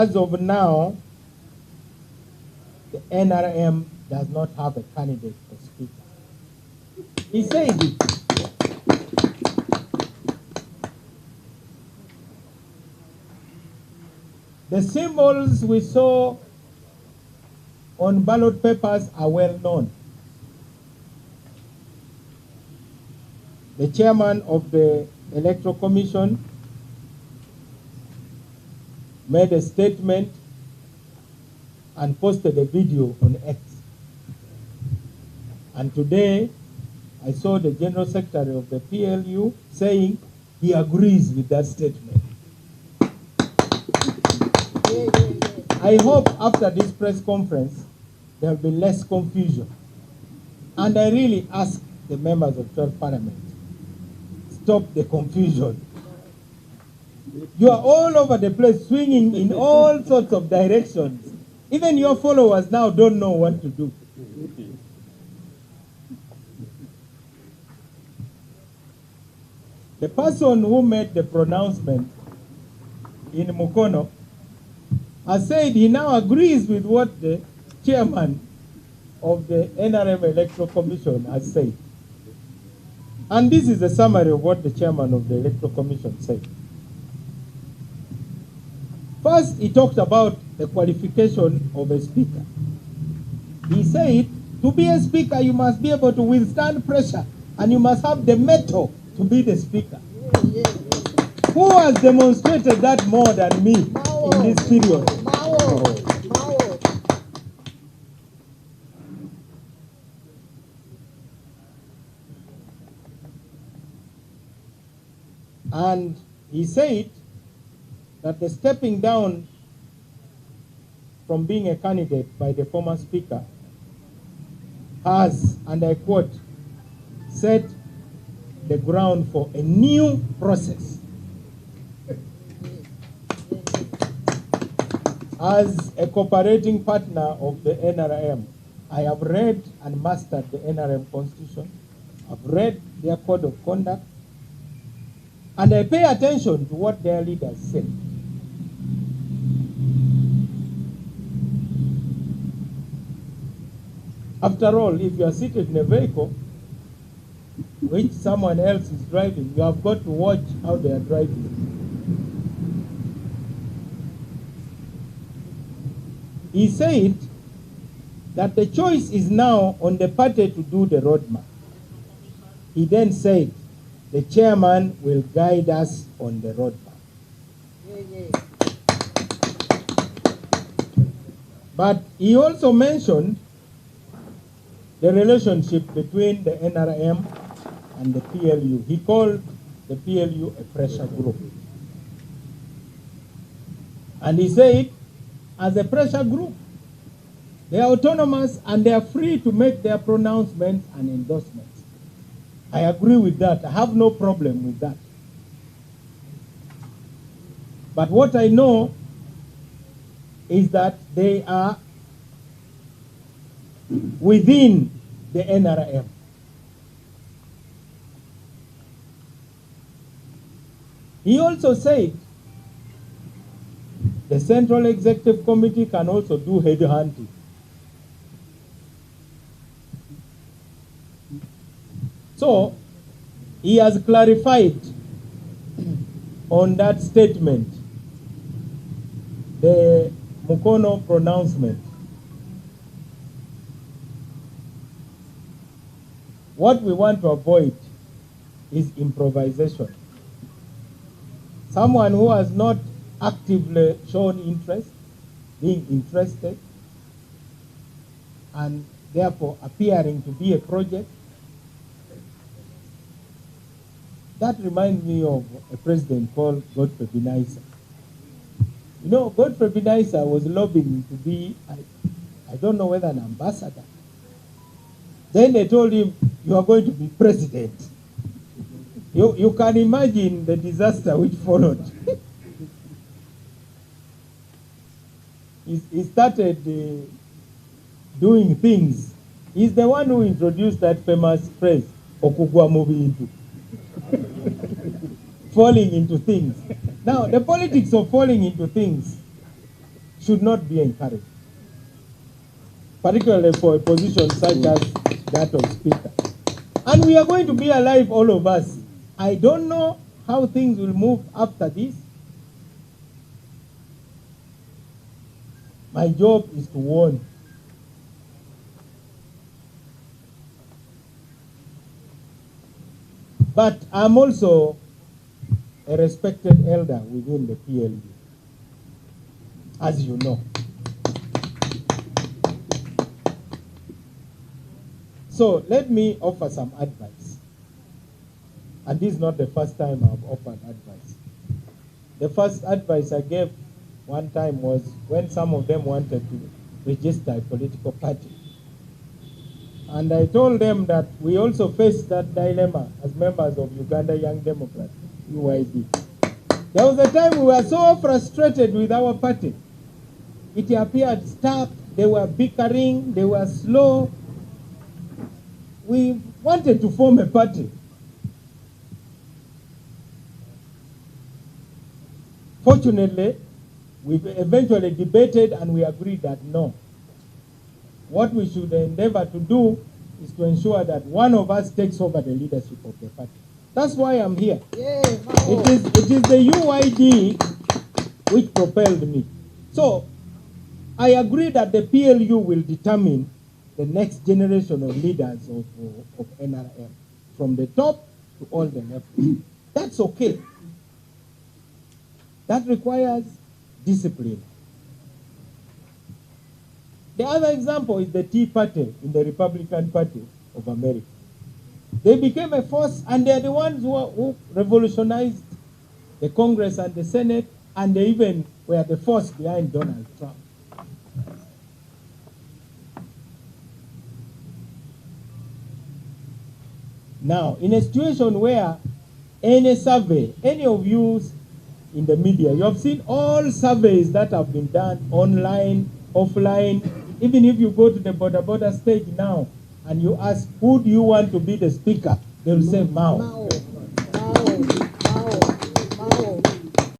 As of now, the NRM does not have a candidate for Speaker. He said it. The symbols we saw on ballot papers are well known. The chairman of the Electoral Commission made a statement and posted a video on X. And today, I saw the General Secretary of the PLU saying he agrees with that statement. I hope after this press conference, there will be less confusion. And I really ask the members of 12th Parliament, stop the confusion. You are all over the place, swinging in all sorts of directions. Even your followers now don't know what to do. The person who made the pronouncement in Mukono has said he now agrees with what the chairman of the NRM Electoral Commission has said. And this is a summary of what the chairman of the Electoral Commission said. First, he talked about the qualification of a speaker. He said, to be a speaker, you must be able to withstand pressure, and you must have the mettle to be the speaker. Who has demonstrated that more than me in this period? And he said that the stepping down from being a candidate by the former speaker has, and I quote, set the ground for a new process. As a cooperating partner of the NRM, I have read and mastered the NRM Constitution. I've read their code of conduct, and I pay attention to what their leaders say. After all, if you are seated in a vehicle which someone else is driving, you have got to watch how they are driving. He said that the choice is now on the party to do the roadmap. He then said, the chairman will guide us on the roadmap. But he also mentioned the relationship between the NRM and the PLU. He called the PLU a pressure group. And he said, as a pressure group, they are autonomous and they are free to make their pronouncements and endorsements. I agree with that. I have no problem with that. But what I know is that they are within the NRM. He also said the Central Executive Committee can also do headhunting. So, he has clarified on that statement, the Mukono pronouncement. What we want to avoid is improvisation. Someone who has not actively shown interest, being interested, and therefore appearing to be a project. That reminds me of a president called Godfrey Binaisa. You know, Godfrey Binaisa was lobbying to be, I don't know whether an ambassador. Then they told him, you are going to be president. You can imagine the disaster which followed. He started doing things. He's the one who introduced that famous phrase, Okugwa Mubintu. Falling into things. Now, the politics of falling into things should not be encouraged, particularly for a position such as that of Speaker. And we are going to be alive, all of us. I don't know how things will move after this. My job is to warn. But I'm also a respected elder within the PLU, as you know. So let me offer some advice. And this is not the first time I've offered advice. The first advice I gave one time was when some of them wanted to register a political party. And I told them that we also face that dilemma as members of Uganda Young Democrats, UYD. There was a time we were so frustrated with our party. It appeared stuck, they were bickering, they were slow. We wanted to form a party. Fortunately, we eventually debated and we agreed that no. What we should endeavor to do is to ensure that one of us takes over the leadership of the party. That's why I'm here. Yeah, it is the UYD which propelled me. So I agree that the PLU will determine the next generation of leaders of NRM, from the top to all the levels. That's okay. That requires discipline. The other example is the Tea Party in the Republican Party of America. They became a force, and they're the ones who revolutionized the Congress and the Senate, and they even were the force behind Donald Trump. Now, in a situation where any survey, any of you in the media, you have seen all surveys that have been done online, offline. Even if you go to the border stage now and you ask, who do you want to be the speaker? They will say Mao.